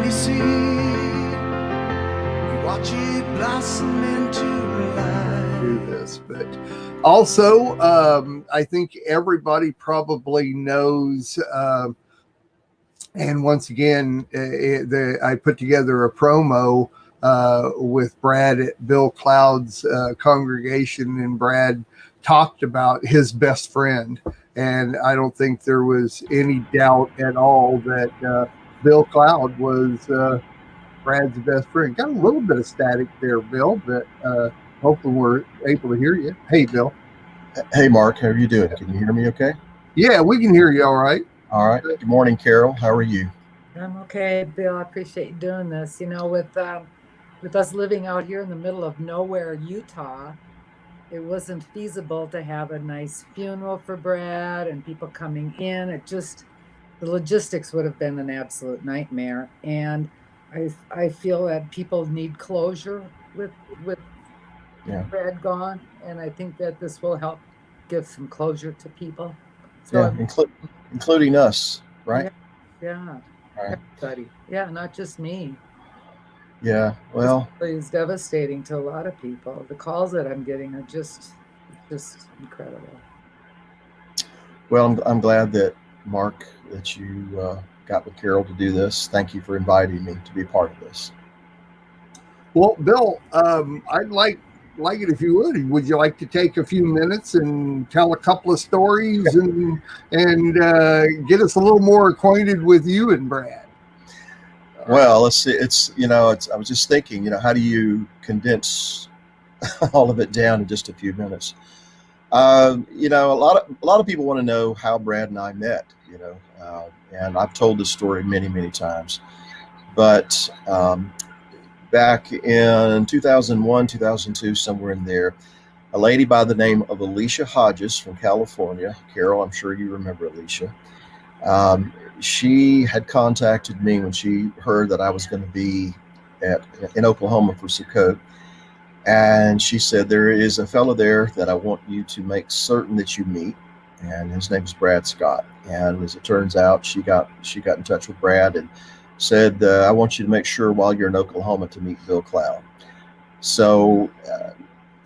tiny seed. We watch it blossom into life. Do this, but also, I think everybody probably knows. And once again, I put together a promo with Brad at Bill Cloud's congregation, and Brad talked about his best friend. And I don't think there was any doubt at all that Bill Cloud was Brad's best friend. Got a little bit of static there, Bill, but hopefully we're able to hear you. Hey, Bill. Hey, Mark. How are you doing? Can you hear me okay? Yeah, we can hear you all right. All right. Good morning, Carol. How are you? I'm okay, Bill. I appreciate you doing this. You know, with us living out here in the middle of nowhere, Utah, it wasn't feasible to have a nice funeral for Brad and people coming in. The logistics would have been an absolute nightmare. And I feel that people need closure with Brad gone, and I think that this will help give some closure to people. So including us, right? Yeah. Right. Everybody. Yeah, not just me. Yeah, well, it's devastating to a lot of people. The calls that I'm getting are just incredible. Well, I'm glad that, Mark, that you got with Carol to do this. Thank you for inviting me to be a part of this. Well, Bill, I'd like it if you would. Would you like to take a few minutes and tell a couple of stories and get us a little more acquainted with you and Brad? Well, let's see. I was just thinking, how do you condense all of it down in just a few minutes? A lot of people want to know how Brad and I met, and I've told this story many, many times, but back in 2001, 2002, somewhere in there, a lady by the name of Alicia Hodges from California. Carol, I'm sure you remember Alicia. She had contacted me when she heard that I was going to be in Oklahoma for Sukkot. And she said, there is a fellow there that I want you to make certain that you meet. And his name is Brad Scott. And as it turns out, she got in touch with Brad and said, I want you to make sure while you're in Oklahoma to meet Bill Cloud. So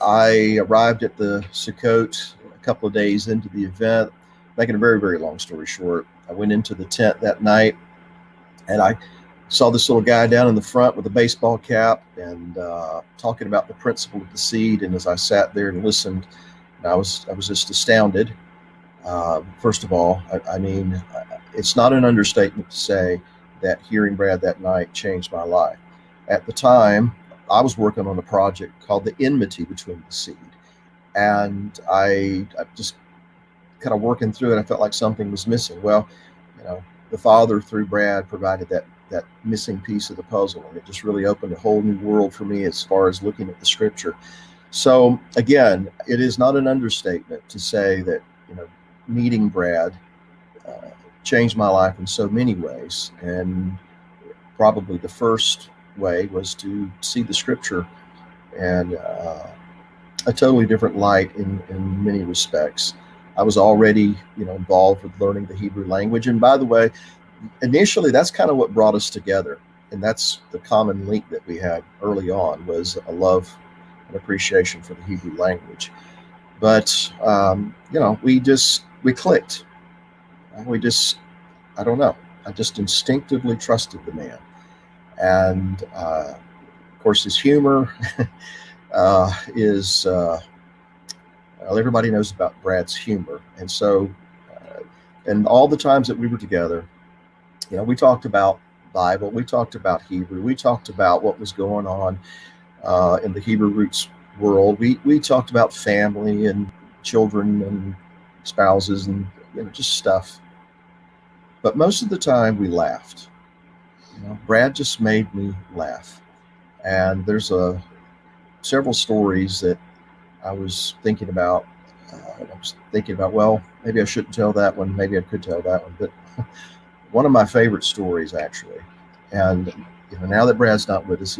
I arrived at the Sukkot a couple of days into the event. Making a very, very long story short, I went into the tent that night and I saw this little guy down in the front with a baseball cap and talking about the principle of the seed. And as I sat there and listened, I was just astounded. First of all, I mean, it's not an understatement to say that hearing Brad that night changed my life. At the time, I was working on a project called The Enmity Between the Seed. And I just kind of working through it, I felt like something was missing. Well, the Father through Brad provided that missing piece of the puzzle, and it just really opened a whole new world for me as far as looking at the scripture. So again, it is not an understatement to say that meeting Brad changed my life in so many ways, and probably the first way was to see the scripture and a totally different light in many respects. I was already, involved with learning the Hebrew language. And by the way, initially, that's kind of what brought us together. And that's the common link that we had early on, was a love and appreciation for the Hebrew language. But, we clicked. I don't know. I just instinctively trusted the man. And, of course, his humor is... everybody knows about Brad's humor. And so, and all the times that we were together, we talked about Bible, we talked about Hebrew, we talked about what was going on in the Hebrew roots world. We talked about family and children and spouses and just stuff. But most of the time we laughed. Brad just made me laugh. And there's several stories that I was thinking about. Well, maybe I shouldn't tell that one. Maybe I could tell that one. But one of my favorite stories, actually, and now that Brad's not with us,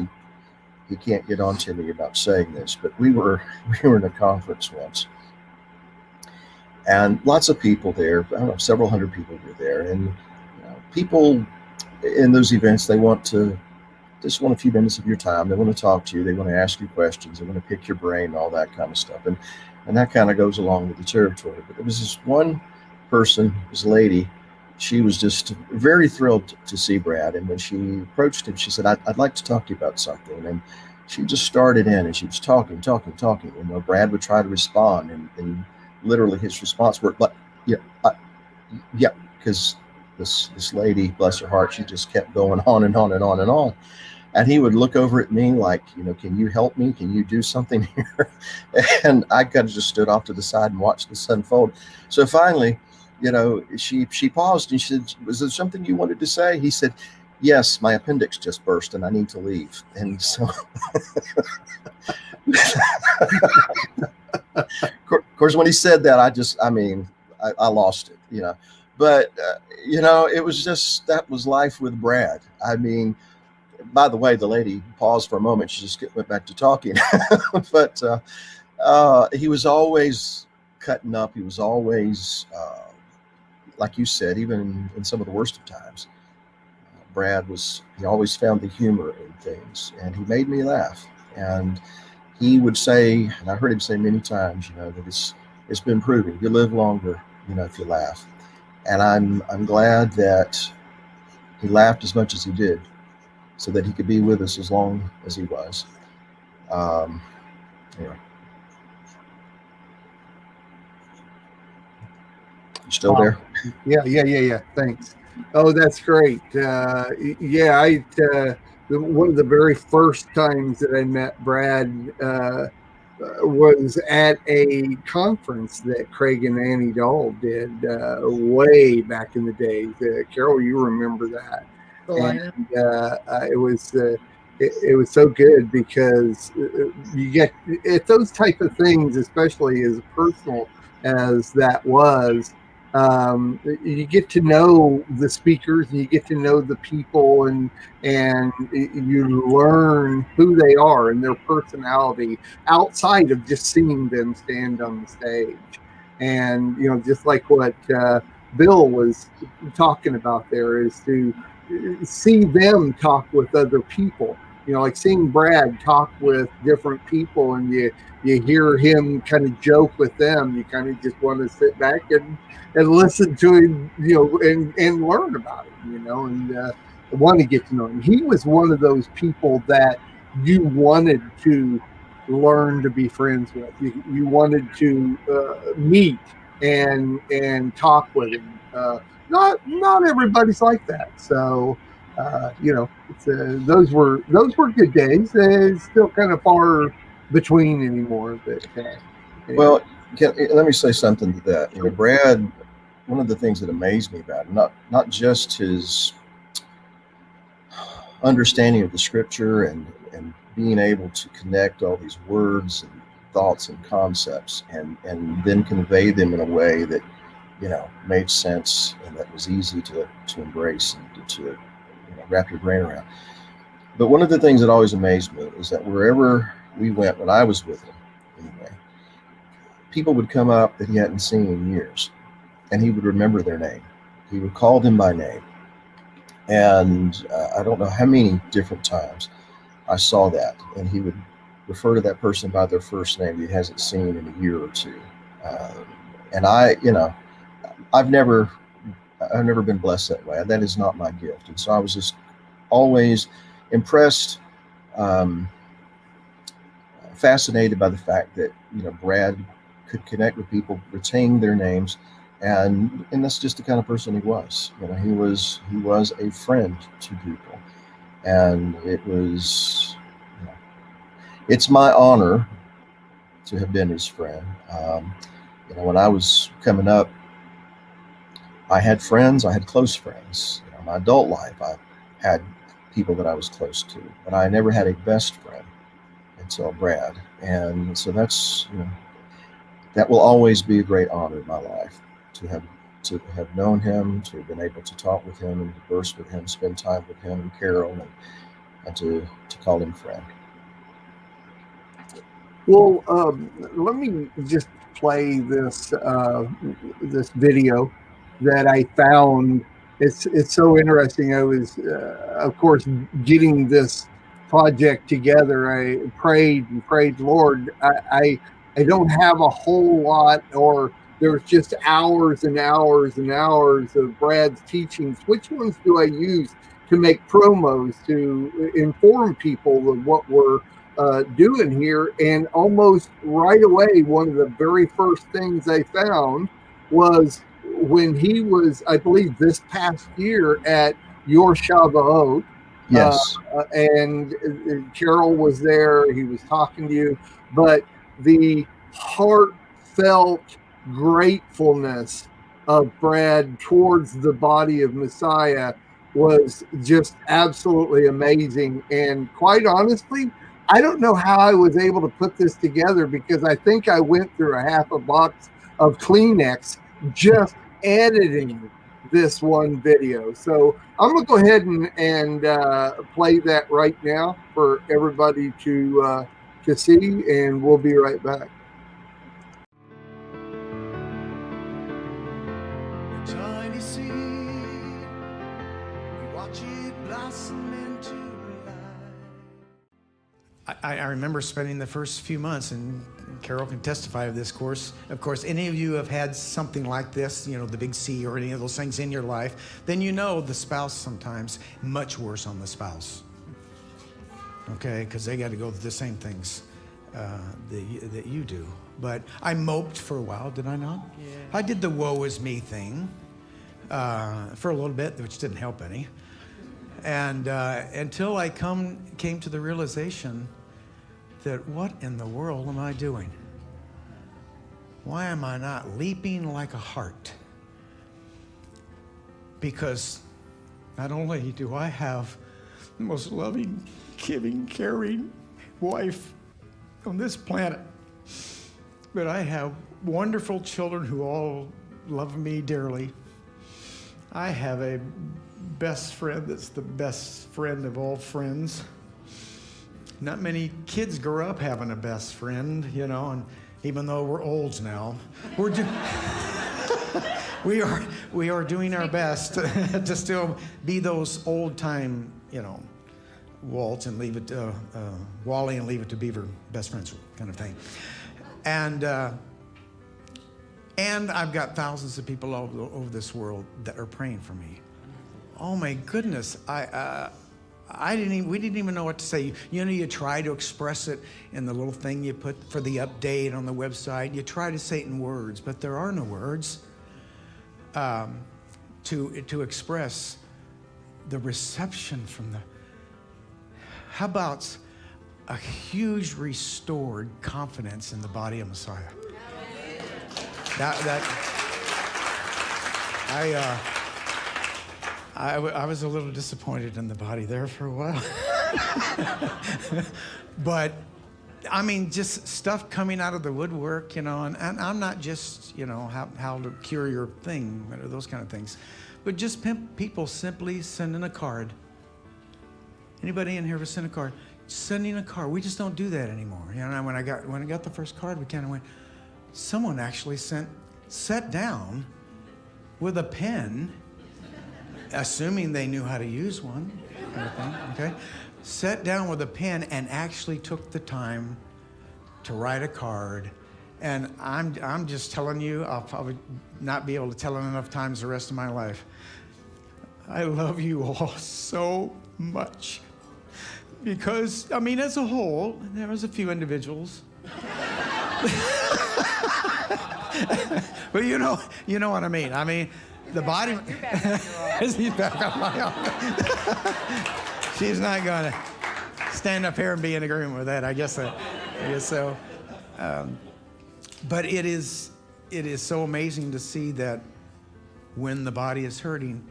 he can't get on to me about saying this. But we were in a conference once, and lots of people there. I don't know, several hundred people were there, and people in those events, they just want a few minutes of your time. They want to talk to you. They want to ask you questions. They want to pick your brain, all that kind of stuff. And that kind of goes along with the territory. But there was this one person, this lady, she was just very thrilled to see Brad. And when she approached him, she said, I'd like to talk to you about something. And she just started in and she was talking. And Brad would try to respond. And literally his response were like, yeah, because this lady, bless her heart, she just kept going on and on and on and on. And he would look over at me like, can you help me? Can you do something here? And I kind of just stood off to the side and watched this unfold. So finally, she paused and she said, was there something you wanted to say? He said, yes, my appendix just burst and I need to leave. And so, of course, when he said that, I lost it, But, it was just, that was life with Brad. I mean, by the way, the lady paused for a moment. She just went back to talking. But he was always cutting up. He was always, like you said, even in some of the worst of times, he always found the humor in things. And he made me laugh. And he would say, and I heard him say many times, that it's been proven, you live longer, if you laugh. And I'm glad that he laughed as much as he did, so that he could be with us as long as he was. Anyway. You still there? Yeah. Thanks. Oh, that's great. One of the very first times that I met Brad was at a conference that Craig and Annie Dahl did way back in the day. Carol, you remember that? And it was so good because you get at those type of things, especially as personal as that was. You get to know the speakers and you get to know the people and you learn who they are and their personality outside of just seeing them stand on the stage. And, just like what Bill was talking about there, is to see them talk with other people, like seeing Brad talk with different people, and you hear him kind of joke with them. You kind of just want to sit back and listen to him, and learn about him, and want to get to know him. He was one of those people that you wanted to learn to be friends with. You wanted to meet and talk with him. Not everybody's like that. So, those were good days. It's still kind of far between anymore. But anyway. Well, let me say something to that. Brad, one of the things that amazed me about him, not just his understanding of the scripture and being able to connect all these words and thoughts and concepts and then convey them in a way that made sense and that was easy to embrace and to wrap your brain around. But one of the things that always amazed me is that wherever we went, when I was with him anyway, people would come up that he hadn't seen in years, and he would remember their name. He would call them by name. And I don't know how many different times I saw that, and he would refer to that person by their first name he hasn't seen in a year or two. And I've never been blessed that way. That is not my gift. And so I was just always impressed, fascinated by the fact that, Brad could connect with people, retain their names. And that's just the kind of person he was. He was a friend to people. And it was, it's my honor to have been his friend. When I was coming up, I had friends, I had close friends. In my adult life, I had people that I was close to, but I never had a best friend until Brad. And so that's, that will always be a great honor in my life, to have known him, to have been able to talk with him and converse with him, spend time with him and Carol, and to call him friend. Well, let me just play this video that I found it's so interesting. I was, of course, getting this project together. I prayed and prayed, Lord. I don't have a whole lot, or there's just hours and hours and hours of Brad's teachings. Which ones do I use to make promos to inform people of what we're doing here? And almost right away, one of the very first things I found was when he was, I believe, this past year at your Shavuot. Yes. And Carol was there. He was talking to you, but the heartfelt gratefulness of Brad towards the body of Messiah was just absolutely amazing. And quite honestly, I don't know how I was able to put this together, because I think I went through a half a box of Kleenex just editing this one video. So I'm gonna go ahead and play that right now for everybody to see, and we'll be right back. A tiny seed, we watch it blossom into life. I remember spending the first few months, and Carol can testify of this course. Of course, any of you have had something like this, you know, the big C or any of those things in your life, then you know the spouse sometimes, much worse on the spouse. Okay, because they got to go through the same things that you do. But I moped for a while, did I not? Yeah. I did the woe is me thing for a little bit, which didn't help any. And until I came to the realization that what in the world am I doing? Why am I not leaping like a hart? Because not only do I have the most loving, giving, caring wife on this planet, but I have wonderful children who all love me dearly. I have a best friend that's the best friend of all friends. Not many kids grow up having a best friend, you know, and even though we're olds now, we are doing our best to still be those old time, you know, Walt and leave it to Wally and leave it to Beaver, best friends kind of thing. And I've got thousands of people all over this world that are praying for me. Oh my goodness, we didn't even know what to say. You know, you try to express it in the little thing you put for the update on the website. You try to say it in words, but there are no words to express the reception from the. How about a huge restored confidence in the body of Messiah? I was a little disappointed in the body there for a while. But, I mean, just stuff coming out of the woodwork, you know, and I'm not just, you know, how to cure your thing, or those kind of things, but just people simply sending a card. Anybody in here ever send a card? Sending a card. We just don't do that anymore. You know, when I got the first card, we kind of went, someone actually sat down with a pen, assuming they knew how to use one, kind of thing, okay? Sat down with a pen and actually took the time to write a card. And I'm just telling you, I'll probably not be able to tell it enough times the rest of my life. I love you all so much. Because, I mean, as a whole, there was a few individuals. But you know what I mean. I mean, the body. She's back on my own. She's not going to stand up here and be in agreement with that. I guess so. But it is so amazing to see that when the body is hurting,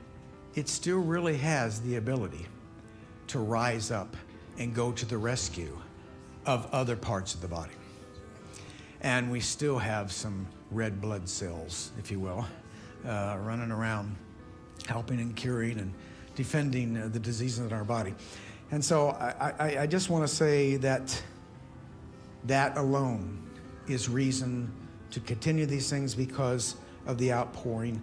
it still really has the ability to rise up and go to the rescue of other parts of the body. And we still have some red blood cells, if you will, running around, helping and curing and defending the diseases in our body. And so I just want to say that alone is reason to continue these things, because of the outpouring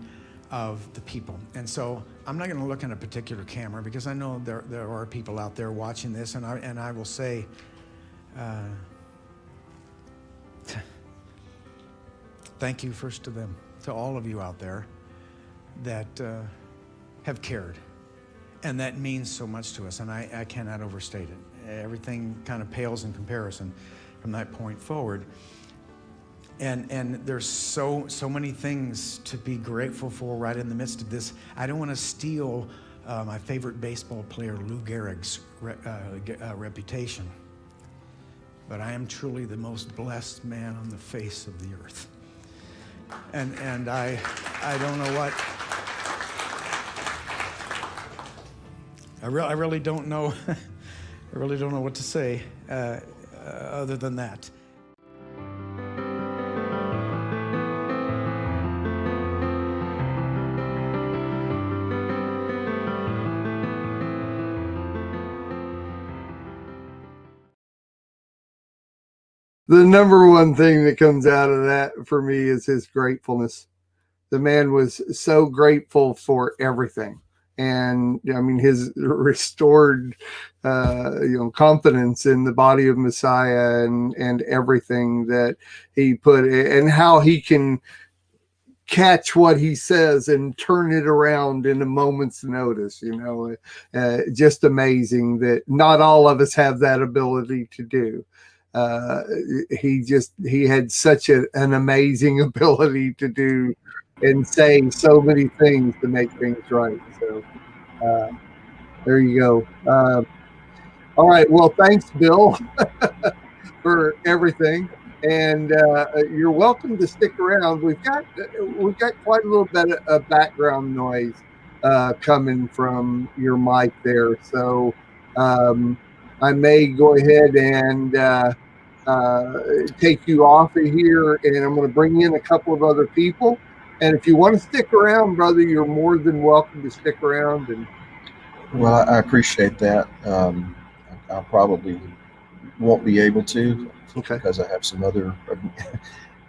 of the people. And so I'm not going to look in a particular camera because I know there are people out there watching this, and I will say, thank you first to them, to all of you out there that have cared. And that means so much to us, and I cannot overstate it. Everything kind of pales in comparison from that point forward. And there's so many things to be grateful for right in the midst of this. I don't want to steal my favorite baseball player, Lou Gehrig's reputation, but I am truly the most blessed man on the face of the earth. And I don't know what, I really don't know, I really don't know what to say other than that. The number one thing that comes out of that for me is his gratefulness. The man was so grateful for everything. And I mean, his restored, confidence in the body of Messiah and everything that he put, and how he can catch what he says and turn it around in a moment's notice. Just amazing that not all of us have that ability to do. He had such an amazing ability to do and say so many things to make things right. So there you go. All right. Well, thanks, Bill, for everything. And you're welcome to stick around. We've got quite a little bit of background noise coming from your mic there. So I may go ahead and take you off of here, and I'm going to bring in a couple of other people. And if you want to stick around, brother, you're more than welcome to stick around. And well, I appreciate that. I probably won't be able to, okay, because I have some other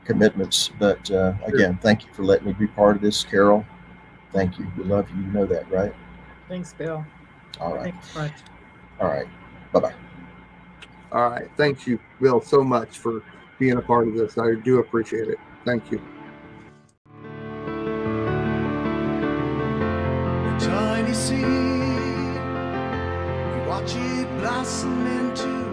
commitments. But again, thank you for letting me be part of this, Carol. Thank you. We love you. You know that, right? Thanks, Bill. All right. Thanks much. All right. Bye-bye. All right. Thank you, Bill, so much for being a part of this. I do appreciate it. Thank you. A tiny seed, we watch it blossom into